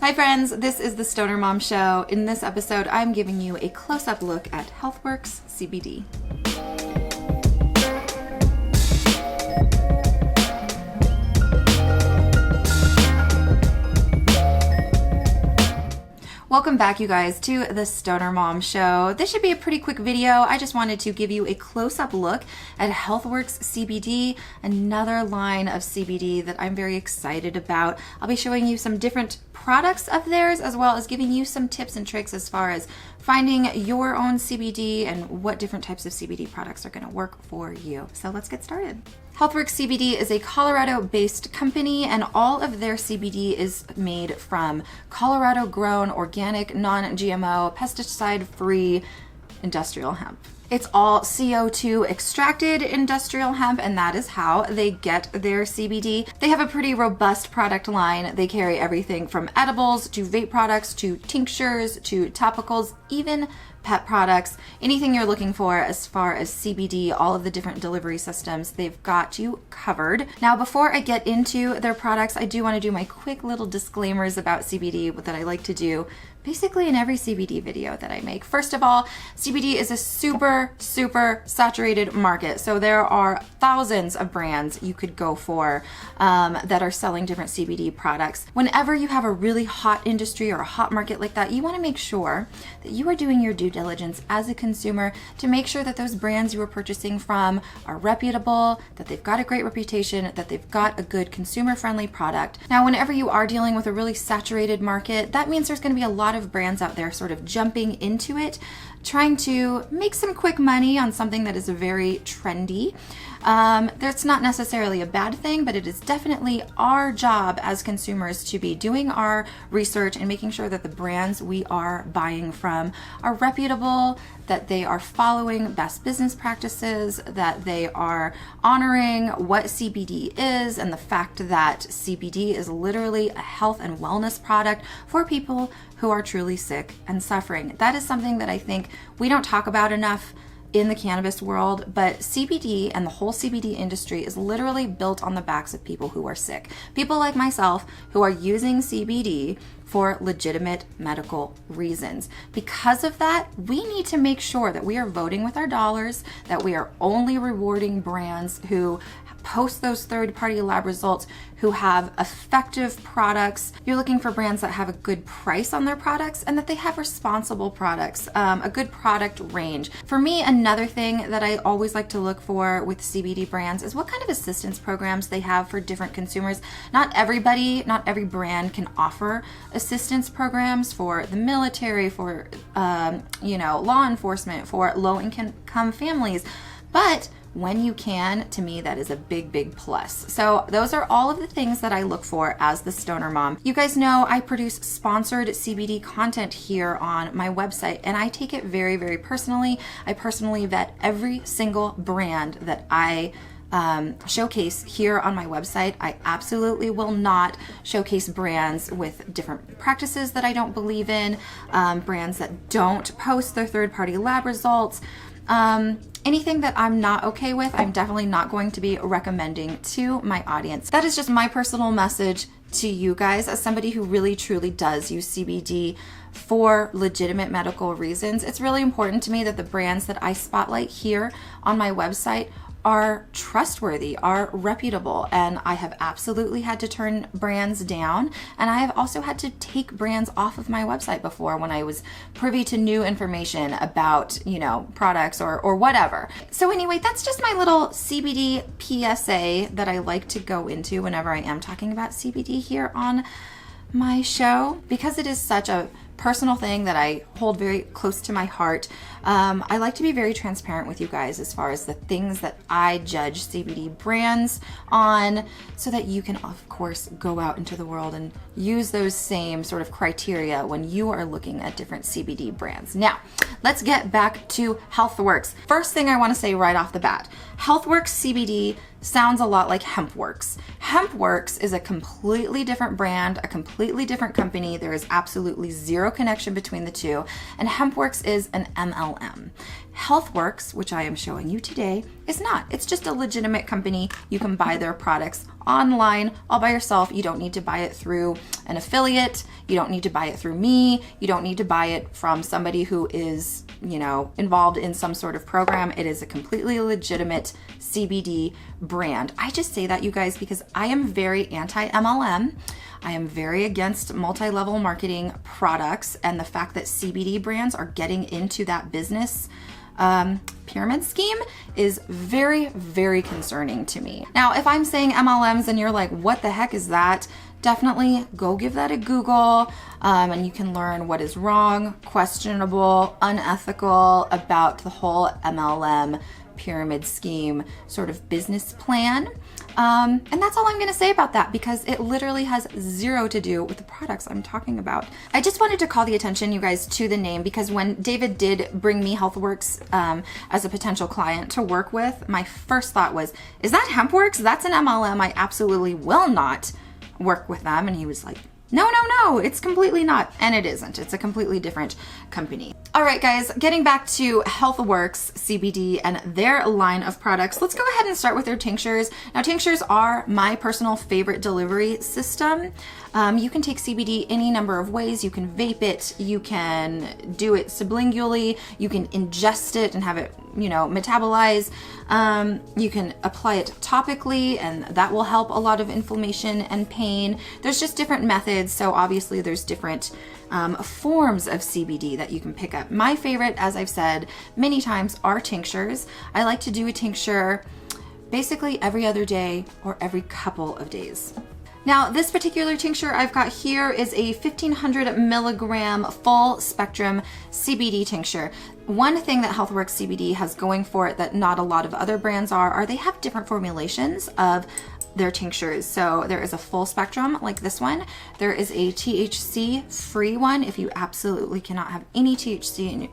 Hi friends, this is the Stonermom Show. In this episode, I'm giving you a close-up look at HealthworxCBD. Welcome back, you guys, to the Stonermom Show. This should be a pretty quick video. I just wanted to give you a close-up look at HealthworxCBD, another line of CBD that I'm very excited about. I'll be showing you some different products of theirs, as well as giving you some tips and tricks as far as finding your own CBD and what different types of CBD products are going to work for you. So let's get started. HealthworxCBD is a Colorado-based company, and all of their CBD is made from Colorado-grown, organic, non-GMO, pesticide-free industrial hemp. It's all CO2 extracted industrial hemp, and that is how they get their CBD. They have a pretty robust product line. They carry everything from edibles to vape products to tinctures to topicals, even pet products, anything you're looking for as far as CBD, all of the different delivery systems, they've got you covered. Now, before I get into their products, I do want to do my quick little disclaimers about CBD that I like to do basically in every CBD video that I make. First of all, CBD is a super saturated market. So there are thousands of brands you could go for that are selling different CBD products. Whenever you have a really hot industry or a hot market like that, you want to make sure that you are doing your due diligence as a consumer to make sure that those brands you are purchasing from are reputable, that they've got a great reputation, that they've got a good consumer-friendly product. Now, whenever you are dealing with a really saturated market, that means there's going to be a lot of brands out there sort of jumping into it, trying to make some quick money on something that is very trendy. That's not necessarily a bad thing, but it is definitely our job as consumers to be doing our research and making sure that the brands we are buying from are reputable, that they are following best business practices, that they are honoring what CBD is, and the fact that CBD is literally a health and wellness product for people who are truly sick and suffering. That is something that I think we don't talk about enough in the cannabis world, but CBD and the whole CBD industry is literally built on the backs of people who are sick. People like myself who are using CBD for legitimate medical reasons. Because of that, we need to make sure that we are voting with our dollars, that we are only rewarding brands who post those third-party lab results, who have effective products. You're looking for brands that have a good price on their products and that they have responsible products, a good product range. For me, another thing that I always like to look for with CBD brands is what kind of assistance programs they have for different consumers. Not every brand can offer assistance programs for the military, for law enforcement, for low-income families, but when you can, to me, that is a big plus. So those are all of the things that I look for as the Stoner Mom. You guys know I produce sponsored CBD content here on my website, and I take it very personally. I personally vet every single brand that I showcase here on my website. I absolutely will not showcase brands with different practices that I don't believe in, brands that don't post their third-party lab results. Anything that I'm not okay with, I'm definitely not going to be recommending to my audience. That is just my personal message to you guys as somebody who really truly does use CBD for legitimate medical reasons. It's really important to me that the brands that I spotlight here on my website are trustworthy, are reputable, and I have absolutely had to turn brands down, and I have also had to take brands off of my website before when I was privy to new information about, products or whatever. So anyway, that's just my little CBD PSA that I like to go into whenever I am talking about CBD here on my show, because it is such a personal thing that I hold very close to my heart. I like to be very transparent with you guys as far as the things that I judge CBD brands on, so that you can, of course, go out into the world and use those same sort of criteria when you are looking at different CBD brands. Now, let's get back to HealthWorx. First thing I want to say right off the bat, HealthworxCBD sounds a lot like HempWorx. HempWorx is a completely different brand, a completely different company. There is absolutely zero connection between the two, and HempWorx is an MLM. HealthworX, which I am showing you today, is not. It's just a legitimate company. You can buy their products online all by yourself. You don't need to buy it through an affiliate. You don't need to buy it through me. You don't need to buy it from somebody who is, involved in some sort of program. It is a completely legitimate CBD brand. I just say that, you guys, because I am very anti-MLM. I am very against multi-level marketing products, and the fact that CBD brands are getting into that business pyramid scheme is very, very concerning to me. Now, if I'm saying MLMs and you're like, what the heck is that? Definitely go give that a Google, and you can learn what is wrong, questionable, unethical about the whole MLM pyramid scheme sort of business plan. And that's all I'm going to say about that, because it literally has zero to do with the products I'm talking about. I just wanted to call the attention, you guys, to the name, because when David did bring me HealthworX as a potential client to work with, my first thought was, is that HempWorx? That's an MLM. I absolutely will not work with them. And he was like, no, it's completely not. And it isn't. It's a completely different company. All right, guys, getting back to HealthworxCBD and their line of products, let's go ahead and start with their tinctures. Now, tinctures are my personal favorite delivery system. You can take CBD any number of ways. You can vape it, you can do it sublingually, you can ingest it and have it, metabolize. You can apply it topically, and that will help a lot of inflammation and pain. There's just different methods, so obviously there's different forms of CBD that you can pick up. My favorite, as I've said many times, are tinctures. I like to do a tincture basically every other day or every couple of days. Now, this particular tincture I've got here is a 1500 milligram full spectrum CBD tincture. One thing that HealthworxCBD has going for it that not a lot of other brands are they have different formulations of their tinctures. So there is a full spectrum like this one. There is a THC free one if you absolutely cannot have any THC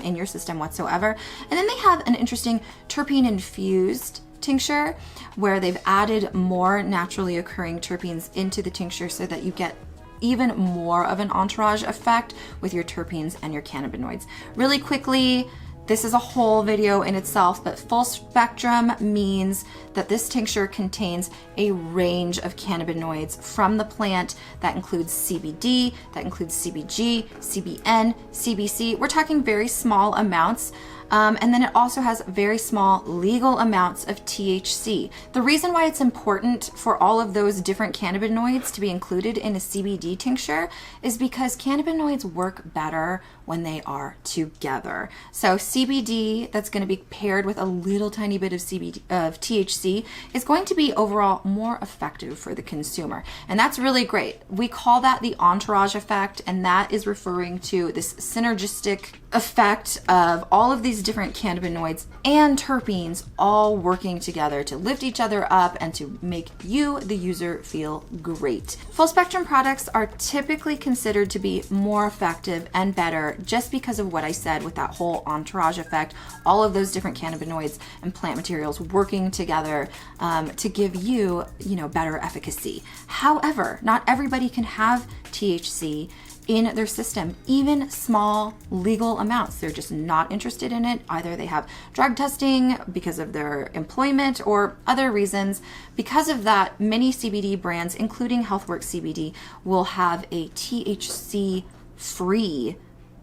in your system whatsoever. And then they have an interesting terpene infused tincture where they've added more naturally occurring terpenes into the tincture so that you get even more of an entourage effect with your terpenes and your cannabinoids. Really quickly, this is a whole video in itself, but full spectrum means that this tincture contains a range of cannabinoids from the plant that includes CBD, that includes CBG, CBN, CBC. We're talking very small amounts. And then it also has very small legal amounts of THC. The reason why it's important for all of those different cannabinoids to be included in a CBD tincture is because cannabinoids work better when they are together. So CBD that's going to be paired with a little tiny bit of THC is going to be overall more effective for the consumer. And that's really great. We call that the entourage effect, and that is referring to this synergistic effect of all of these different cannabinoids and terpenes all working together to lift each other up and to make you, the user, feel great. Full spectrum products are typically considered to be more effective and better just because of what I said with that whole entourage effect, all of those different cannabinoids and plant materials working together to give you, better efficacy. However, not everybody can have THC in their system, even small legal amounts. They're just not interested in it. Either they have drug testing because of their employment or other reasons. Because of that, many CBD brands, including HealthworxCBD, will have a THC-free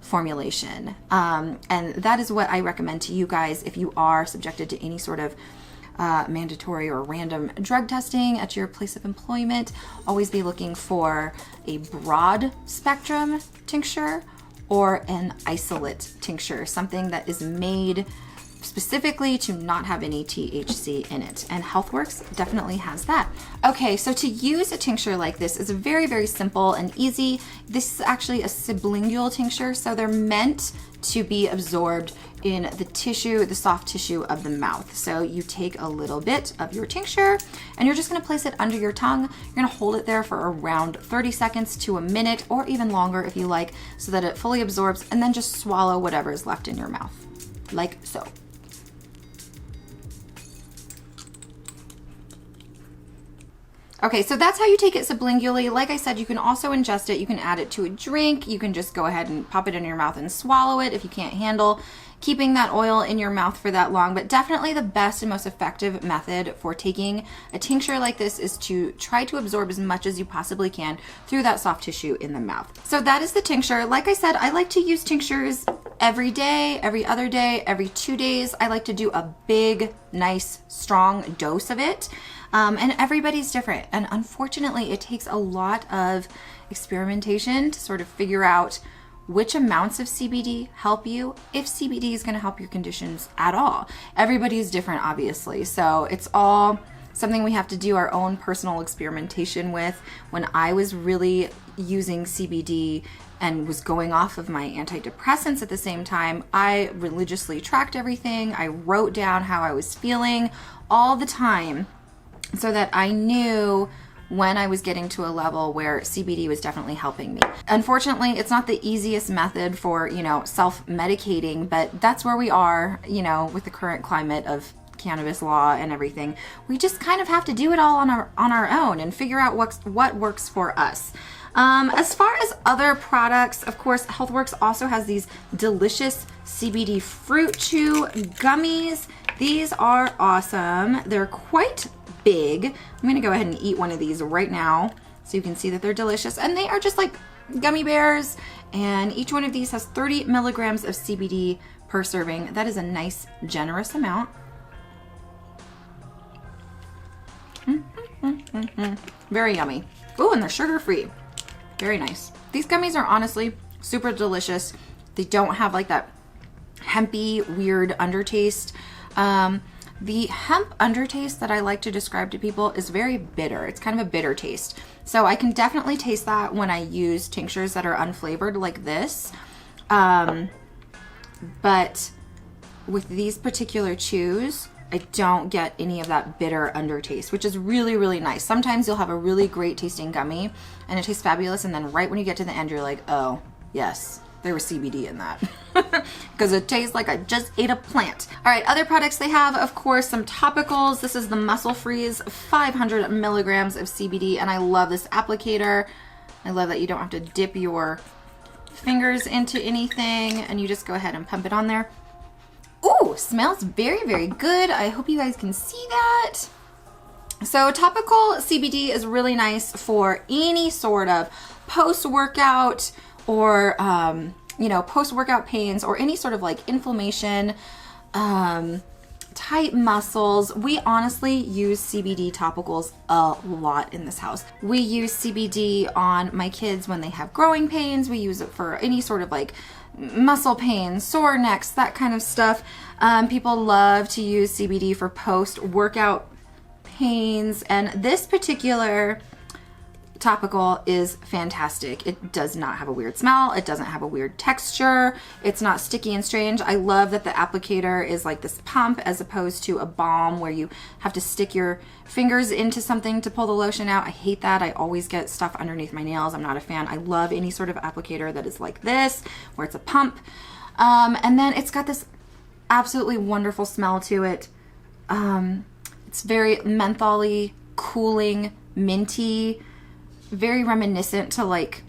formulation. And that is what I recommend to you guys if you are subjected to any sort of mandatory or random drug testing at your place of employment. Always be looking for a broad spectrum tincture or an isolate tincture, something that is made specifically to not have any THC in it. And HealthworX definitely has that. Okay, so to use a tincture like this is very, very simple and easy. This is actually a sublingual tincture, so they're meant to be absorbed in the tissue, the soft tissue of the mouth. So you take a little bit of your tincture and you're just gonna place it under your tongue. You're gonna hold it there for around 30 seconds to a minute or even longer if you like, so that it fully absorbs, and then just swallow whatever is left in your mouth, like so. Okay, so that's how you take it sublingually. Like I said, you can also ingest it. You can add it to a drink. You can just go ahead and pop it in your mouth and swallow it if you can't handle keeping that oil in your mouth for that long. But definitely the best and most effective method for taking a tincture like this is to try to absorb as much as you possibly can through that soft tissue in the mouth. So that is the tincture. Like I said, I like to use tinctures every day, every other day, every 2 days. I like to do a big, nice, strong dose of it. And everybody's different. And unfortunately, it takes a lot of experimentation to sort of figure out which amounts of CBD help you, if CBD is going to help your conditions at all. Everybody is different, obviously. So it's all something we have to do our own personal experimentation with. When I was really using CBD and was going off of my antidepressants at the same time, I religiously tracked everything. I wrote down how I was feeling all the time so that I knew when I was getting to a level where CBD was definitely helping me. Unfortunately, it's not the easiest method for, self-medicating, but that's where we are, with the current climate of cannabis law and everything. We just kind of have to do it all on our own and figure out what works for us. As far as other products, of course, HealthworX also has these delicious CBD fruit chew gummies. These are awesome. They're quite big. I'm going to go ahead and eat one of these right now so you can see that they're delicious. And they are just like gummy bears. And each one of these has 30 milligrams of CBD per serving. That is a nice, generous amount. Very yummy. Oh, and they're sugar-free. Very nice. These gummies are honestly super delicious. They don't have like that hempy, weird undertaste. The hemp undertaste that I like to describe to people is very bitter. It's kind of a bitter taste. So I can definitely taste that when I use tinctures that are unflavored like this. But with these particular chews, I don't get any of that bitter undertaste, which is really, really nice. Sometimes you'll have a really great tasting gummy and it tastes fabulous. And then right when you get to the end, you're like, oh, yes, there was CBD in that. Because it tastes like I just ate a plant. All right, other products they have, of course, some topicals. This is the Muscle Freeze, 500 milligrams of CBD, and I love this applicator. I love that you don't have to dip your fingers into anything, and you just go ahead and pump it on there. Ooh, smells very, very good. I hope you guys can see that. So topical CBD is really nice for any sort of post-workout or post-workout pains or any sort of like inflammation, tight muscles. We honestly use CBD topicals a lot in this house. We use CBD on my kids when they have growing pains. We use it for any sort of like muscle pains, sore necks, that kind of stuff. People love to use CBD for post-workout pains, and this particular topical is fantastic. It does not have a weird smell. It doesn't have a weird texture. It's not sticky and strange. I love that the applicator is like this pump as opposed to a balm where you have to stick your fingers into something to pull the lotion out. I hate that. I always get stuff underneath my nails. I'm not a fan. I love any sort of applicator that is like this, where it's a pump. And then it's got this absolutely wonderful smell to it. It's very mentholy, cooling, minty, very reminiscent to like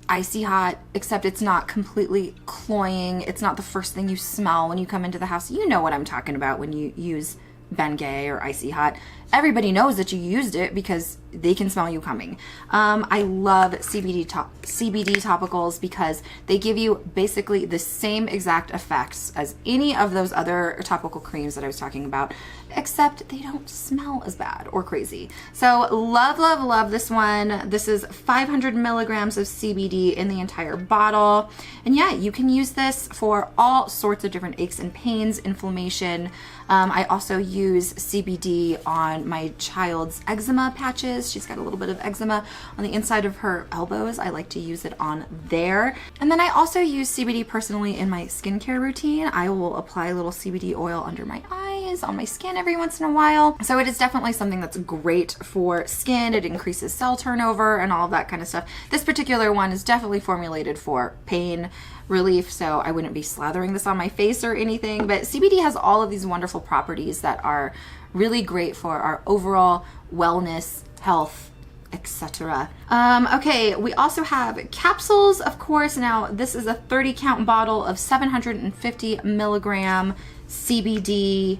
icy hot, except it's not completely cloying. It's not the first thing you smell when you come into the house. You know what I'm talking about when you use Bengay or icy hot. Everybody knows that you used it because they can smell you coming. I love CBD topicals because they give you basically the same exact effects as any of those other topical creams that I was talking about, except they don't smell as bad or crazy. So love, love, love this one. This is 500 milligrams of CBD in the entire bottle. And yeah, you can use this for all sorts of different aches and pains, inflammation. I also use CBD on my child's eczema patches. She's got a little bit of eczema on the inside of her elbows. I like to use it on there. And then I also use CBD personally in my skincare routine. I will apply a little CBD oil under my eye knees, on my skin every once in a while. So it is definitely something that's great for skin. It increases cell turnover and all of that kind of stuff. This particular one is definitely formulated for pain relief, so I wouldn't be slathering this on my face or anything, but CBD has all of these wonderful properties that are really great for our overall wellness, health, etc. Okay, we also have capsules, of course. Now, this is a 30 count bottle of 750 milligram CBD.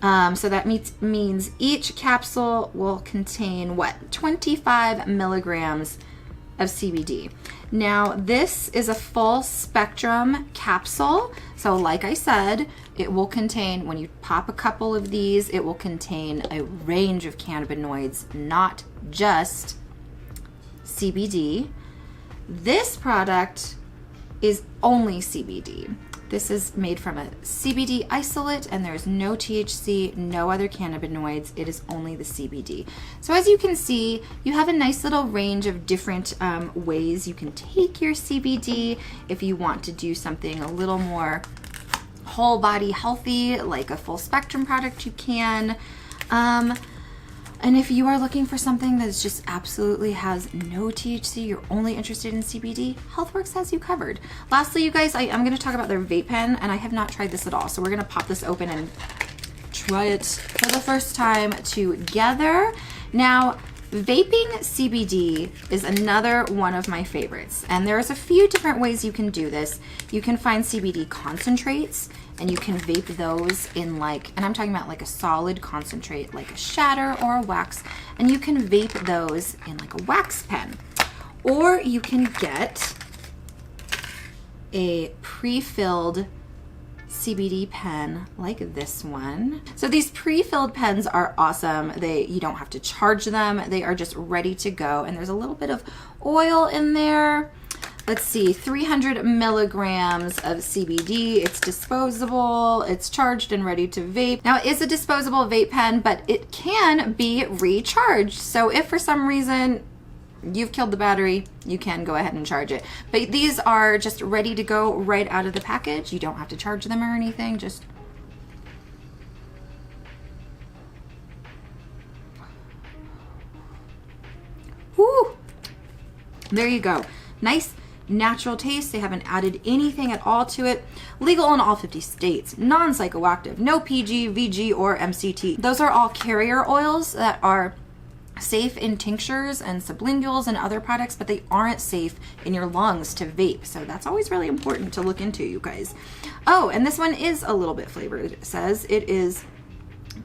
So that means each capsule will contain what? 25 milligrams of CBD. Now, this is a full spectrum capsule. So like I said, it will contain, when you pop a couple of these, it will contain a range of cannabinoids, not just CBD. This product is only CBD. This is made from a CBD isolate, and there's no THC, no other cannabinoids. It is only the CBD. So as you can see, you have a nice little range of different ways you can take your CBD. If you want to do something a little more whole body healthy, like a full spectrum product, you can. And if you are looking for something that just absolutely has no THC, you're only interested in CBD, HealthworX has you covered. Lastly, you guys, I'm going to talk about their vape pen, and I have not tried this at all. So we're going to pop this open and try it for the first time together. Now, vaping CBD is another one of my favorites, and there's a few different ways you can do this. You can find CBD concentrates, and you can vape those in like, and I'm talking about like a solid concentrate, like a shatter or a wax, and you can vape those in like a wax pen. Or you can get a pre-filled CBD pen like this one. So these pre-filled pens are awesome. You don't have to charge them. They are just ready to go, and there's a little bit of oil in there. Let's see, 300 milligrams of CBD. It's disposable, it's charged and ready to vape. Now, it is a disposable vape pen, but it can be recharged. So if for some reason you've killed the battery, you can go ahead and charge it. But these are just ready to go right out of the package. You don't have to charge them or anything, just whoo! There you go. Nice natural taste. They haven't added anything at all to it. Legal in all 50 states. Non-psychoactive. No PG, VG, or MCT. Those are all carrier oils that are safe in tinctures and sublinguals and other products, but they aren't safe in your lungs to vape. So that's always really important to look into, you guys. Oh, and this one is a little bit flavored. It says it is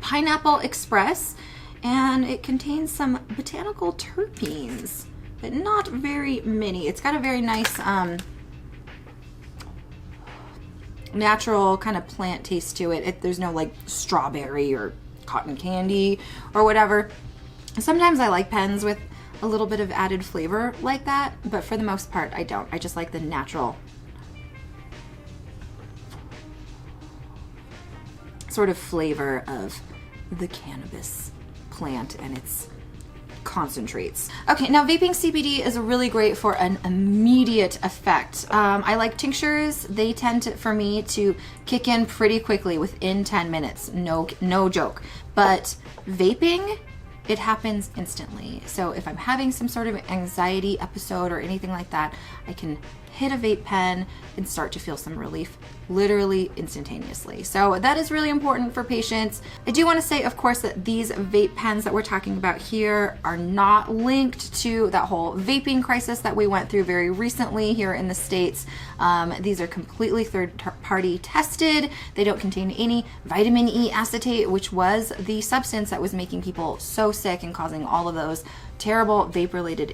Pineapple Express, and it contains some botanical terpenes, but not very many. It's got a very nice natural kind of plant taste to it. There's no like strawberry or cotton candy or whatever. Sometimes I like pens with a little bit of added flavor like that, but for the most part I don't. I just like the natural sort of flavor of the cannabis plant and its concentrates. Okay, now vaping CBD is really great for an immediate effect. I like tinctures. They tend to, for me, to kick in pretty quickly within 10 minutes. No joke. But vaping, it happens instantly. So if I'm having some sort of anxiety episode or anything like that, I can hit a vape pen and start to feel some relief literally instantaneously. So that is really important for patients. I do want to say, of course, that these vape pens that we're talking about here are not linked to that whole vaping crisis that we went through very recently here in the States. These are completely third-party tested. They don't contain any vitamin E acetate, which was the substance that was making people so sick and causing all of those terrible vape-related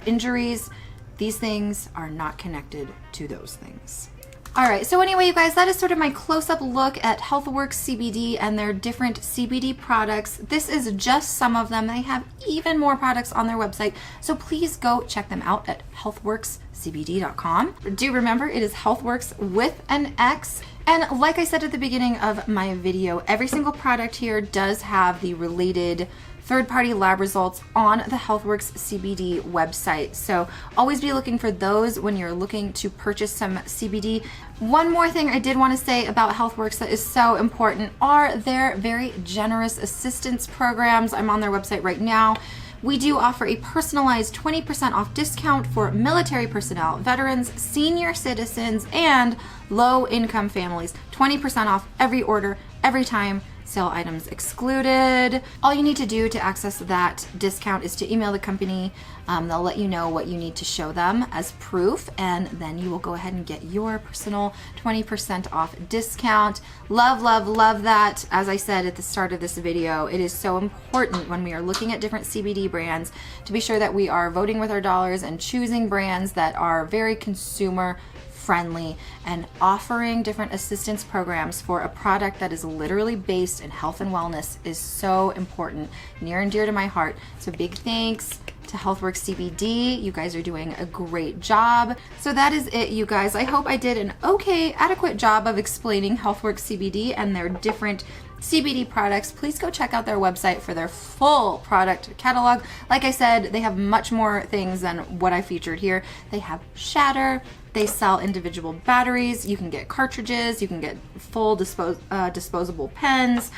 injuries. These things are not connected to those things. All right, so anyway, you guys, that is sort of my close-up look at HealthworxCBD and their different CBD products. This is just some of them. They have even more products on their website, so please go check them out at HealthworxCBD.com. Do remember, it is HealthworX with an X. And like I said at the beginning of my video, every single product here does have the related third-party lab results on the HealthworxCBD website. So always be looking for those when you're looking to purchase some CBD. One more thing I did want to say about HealthworX that is so important are their very generous assistance programs. I'm on their website right now. We do offer a personalized 20% off discount for military personnel, veterans, senior citizens, and low-income families. 20% off every order, every time. Sale items excluded. All you need to do to access that discount is to email the company. They'll let you know what you need to show them as proof, and then you will go ahead and get your personal 20% off discount. Love, love, love that. As I said at the start of this video, it is so important when we are looking at different CBD brands to be sure that we are voting with our dollars and choosing brands that are very consumer friendly and offering different assistance programs for a product that is literally based in health and wellness is so important, near and dear to my heart. So big thanks to HealthworxCBD. You guys are doing a great job. So that is it, you guys. I hope I did an adequate job of explaining HealthworxCBD and their different CBD products. Please go check out their website for their full product catalog. Like I said, they have much more things than what I featured here. They have shatter. They sell individual batteries. You can get cartridges. You can get full disposable pens.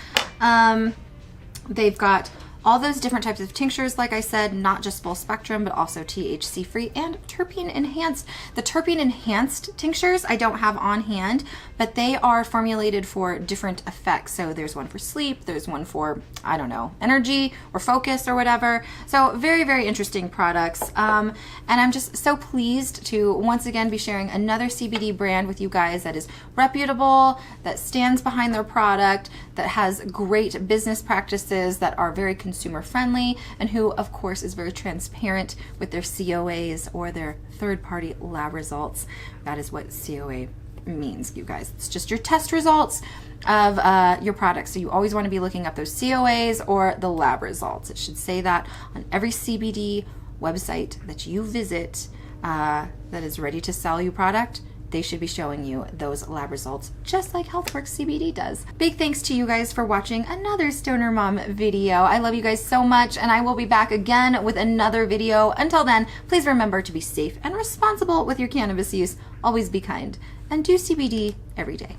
They've got all those different types of tinctures, like I said, not just full spectrum, but also THC free and terpene enhanced. The terpene enhanced tinctures I don't have on hand, but they are formulated for different effects. So there's one for sleep, there's one for, I don't know, energy or focus or whatever. So very, very interesting products. And I'm just so pleased to once again be sharing another CBD brand with you guys that is reputable, that stands behind their product, that has great business practices that are very consumer friendly, and who of course is very transparent with their COAs or their third-party lab results. That is what COA means, you guys. It's just your test results of your product. So you always want to be looking up those COAs or the lab results. It should say that on every CBD website that you visit that is ready to sell you product. They should be showing you those lab results just like HealthworxCBD does. Big thanks to you guys for watching another Stoner Mom video. I love you guys so much, and I will be back again with another video. Until then, please remember to be safe and responsible with your cannabis use. Always be kind and do CBD every day.